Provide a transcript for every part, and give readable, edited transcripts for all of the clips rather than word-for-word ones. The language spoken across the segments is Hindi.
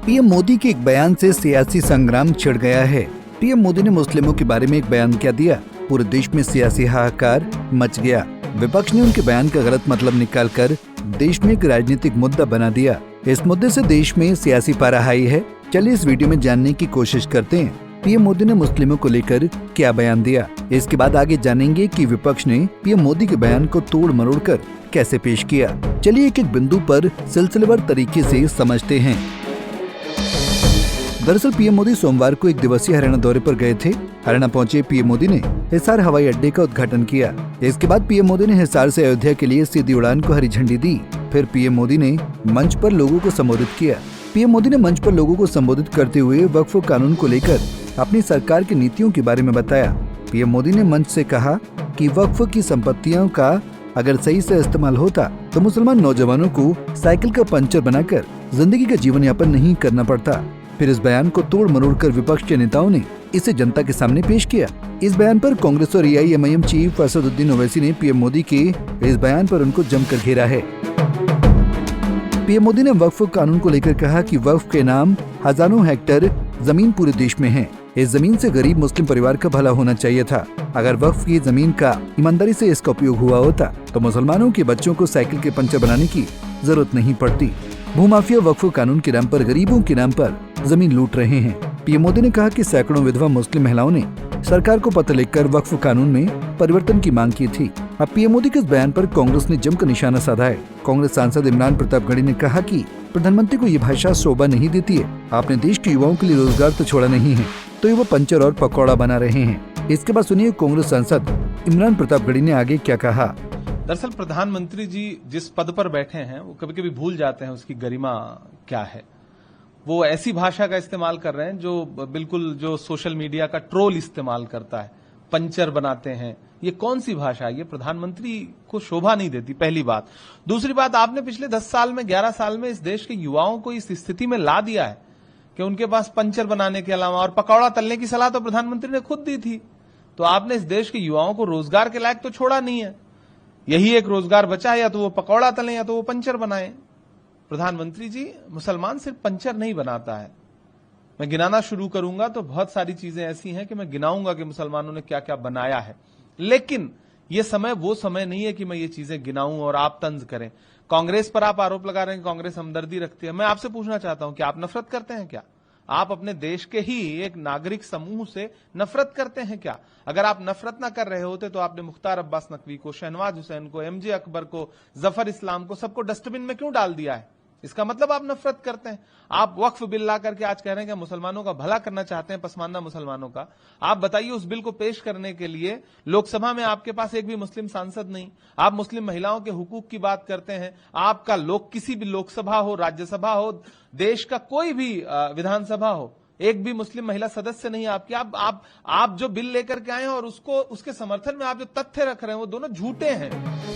पीएम मोदी के एक बयान से सियासी संग्राम छिड़ गया है। पीएम मोदी ने मुस्लिमों के बारे में एक बयान क्या दिया, पूरे देश में सियासी हाहाकार मच गया। विपक्ष ने उनके बयान का गलत मतलब निकालकर देश में एक राजनीतिक मुद्दा बना दिया। इस मुद्दे से देश में सियासी पारा हाई है। चलिए इस वीडियो में जानने की कोशिश करते हैं पीएम मोदी ने मुस्लिमों को लेकर क्या बयान दिया। इसके बाद आगे जानेंगे कि विपक्ष ने पीएम मोदी के बयान को तोड़ मरोड़ कर कैसे पेश किया। चलिए एक एक बिंदु पर सिलसिलेवार तरीके से समझते हैं। दरअसल पीएम मोदी सोमवार को एक दिवसीय हरियाणा दौरे पर गए थे। हरियाणा पहुंचे पीएम मोदी ने हिसार हवाई अड्डे का उद्घाटन किया। इसके बाद पीएम मोदी ने हिसार से अयोध्या के लिए सीधी उड़ान को हरी झंडी दी। फिर पीएम मोदी ने मंच पर लोगों को संबोधित किया। पीएम मोदी ने मंच पर लोगों को संबोधित करते हुए वक्फ कानून को लेकर अपनी सरकार की नीतियों के बारे में बताया। पीएम मोदी ने मंच से कहा कि वक्फ की संपत्तियों का अगर सही से इस्तेमाल होता तो मुसलमान नौजवानों को साइकिल का पंचर बनाकर जिंदगी का जीवन यापन नहीं करना पड़ता। फिर इस बयान को तोड़ मरोड़ कर विपक्ष के नेताओं ने इसे जनता के सामने पेश किया। इस बयान पर कांग्रेस और एआईएमआईएम चीफ असदुद्दीन ओवैसी ने पीएम मोदी के इस बयान पर उनको जमकर घेरा है। पीएम मोदी ने वक्फ कानून को लेकर कहा कि वक्फ के नाम हजारों हेक्टेयर जमीन पूरे देश में है। इस जमीन से गरीब मुस्लिम परिवार का भला होना चाहिए था। अगर वक्फ की जमीन का ईमानदारी से इसका उपयोग हुआ होता तो मुसलमानों के बच्चों को साइकिल के पंचर बनाने की जरूरत नहीं पड़ती। भूमाफिया वक्फ कानून के नाम पर गरीबों के नाम पर जमीन लूट रहे हैं। पीएम मोदी ने कहा कि सैकड़ों विधवा मुस्लिम महिलाओं ने सरकार को पत्र लिखकर वक्फ कानून में परिवर्तन की मांग की थी। अब पीएम मोदी के इस बयान पर कांग्रेस ने जमकर निशाना साधा है। कांग्रेस सांसद इमरान प्रतापगढ़ी ने कहा कि प्रधानमंत्री को ये भाषा शोभा नहीं देती है। आपने देश के युवाओं के लिए रोजगार तो छोड़ा नहीं है, तो ये वो पंचर और पकौड़ा बना रहे हैं। इसके बाद सुनिए कांग्रेस सांसद इमरान प्रतापगढ़ी ने आगे क्या कहा। दरअसल प्रधानमंत्री जी जिस पद पर बैठे हैं वो कभी कभी भूल जाते हैं उसकी गरिमा क्या है। वो ऐसी भाषा का इस्तेमाल कर रहे हैं जो बिल्कुल जो सोशल मीडिया का ट्रोल इस्तेमाल करता है, पंचर बनाते हैं। ये कौन सी भाषा है? ये प्रधानमंत्री को शोभा नहीं देती, पहली बात। दूसरी बात, आपने पिछले 10 साल में 11 साल में इस देश के युवाओं को इस स्थिति में ला दिया है कि उनके पास पंचर बनाने के अलावा और पकौड़ा तलने की सलाह तो प्रधानमंत्री ने खुद दी थी। तो आपने इस देश के युवाओं को रोजगार के लायक तो छोड़ा नहीं है। यही एक रोजगार बचा है, या तो वो पकौड़ा तलें या तो वो पंचर बनाएं। प्रधानमंत्री जी, मुसलमान सिर्फ पंचर नहीं बनाता है। मैं गिनाना शुरू करूंगा तो बहुत सारी चीजें ऐसी हैं कि मैं गिनाऊंगा कि मुसलमानों ने क्या क्या बनाया है, लेकिन ये समय वो समय नहीं है कि मैं ये चीजें गिनाऊं और आप तंज करें। कांग्रेस पर आप आरोप लगा रहे हैं कि कांग्रेस हमदर्दी रखती है। मैं आपसे पूछना चाहता हूं कि आप नफरत करते हैं क्या? आप अपने देश के ही एक नागरिक समूह से नफरत करते हैं क्या? अगर आप नफरत ना कर रहे होते तो आपने मुख्तार अब्बास नकवी को, शहनवाज हुसैन को, एमजे अकबर को, जफर इस्लाम को, सबको डस्टबिन में क्यों डाल दिया है? इसका मतलब आप नफरत करते हैं। आप वक्फ बिल ला करके आज कह रहे हैं कि मुसलमानों का भला करना चाहते हैं, पसमानदा मुसलमानों का। आप बताइए, उस बिल को पेश करने के लिए लोकसभा में आपके पास एक भी मुस्लिम सांसद नहीं। आप मुस्लिम महिलाओं के हुकूक की बात करते हैं। आपका किसी भी लोकसभा हो, राज्यसभा हो, देश का कोई भी विधानसभा हो, एक भी मुस्लिम महिला सदस्य नहीं आपकी। आप जो बिल लेकर के आए हैं और उसके समर्थन में आप जो तथ्य रख रहे हैं वो दोनों झूठे हैं।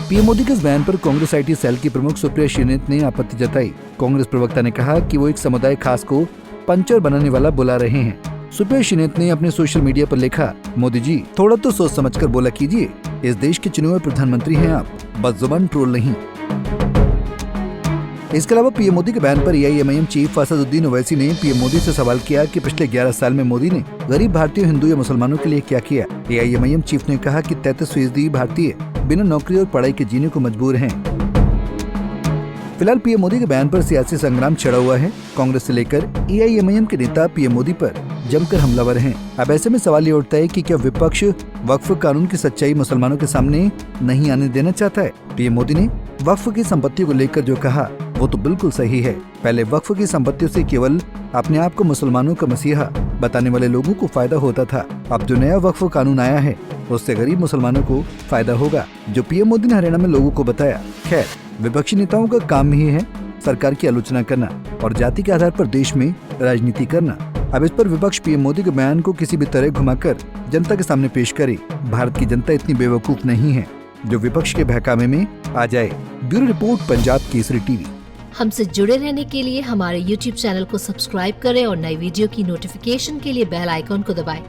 पीएम मोदी के इस बयान पर कांग्रेस आईटी सेल की प्रमुख सुप्रिया श्रीनेत ने आपत्ति जताई। कांग्रेस प्रवक्ता ने कहा कि वो एक समुदाय खास को पंचर बनाने वाला बुला रहे हैं। सुप्रिया श्रीनेत ने अपने सोशल मीडिया पर लिखा, मोदी जी थोड़ा तो सोच समझकर बोला कीजिए। इस देश के चुने हुए प्रधानमंत्री हैं आप, बस जुबान ट्रोल नहीं। इसके अलावा पीएम मोदी के बयान पर एआईएमआईएम चीफ असदुद्दीन ओवैसी ने पीएम मोदी से सवाल किया कि पिछले 11 साल में मोदी ने गरीब भारतीय, हिंदू या मुसलमानों के लिए क्या किया। एआईएमआईएम चीफ ने कहा कि 33% भारतीय बिना नौकरी और पढ़ाई के जीने को मजबूर हैं। फिलहाल पीएम मोदी के बयान पर सियासी संग्राम छिड़ा हुआ है। कांग्रेस से लेकर एआईएमआईएम के नेता पीएम मोदी पर जमकर हमलावर हैं। अब ऐसे में सवाल ये उठता है कि क्या विपक्ष वक्फ कानून की सच्चाई मुसलमानों के सामने नहीं आने देना चाहता है? पीएम मोदी ने वक्फ की संपत्ति को लेकर जो कहा वो तो बिल्कुल सही है। पहले वक्फ की संपत्तियों से केवल अपने आप को मुसलमानों का मसीहा बताने वाले लोगों को फायदा होता था। अब जो नया वक्फ कानून आया है उससे गरीब मुसलमानों को फायदा होगा, जो पीएम मोदी ने हरियाणा में लोगों को बताया। खैर, विपक्षी नेताओं का काम ही है सरकार की आलोचना करना और जाति के आधार पर देश में राजनीति करना। अब इस पर विपक्ष पीएम मोदी के बयान को किसी भी तरह घुमाकर जनता के सामने पेश करे। भारत की जनता इतनी बेवकूफ नहीं है जो विपक्ष के बहकावे में आ जाए। Bureau report, Punjab Kesari TV. हमसे जुड़े रहने के लिए हमारे YouTube चैनल को सब्सक्राइब करें और नई वीडियो की नोटिफिकेशन के लिए बेल आइकॉन को दबाएं।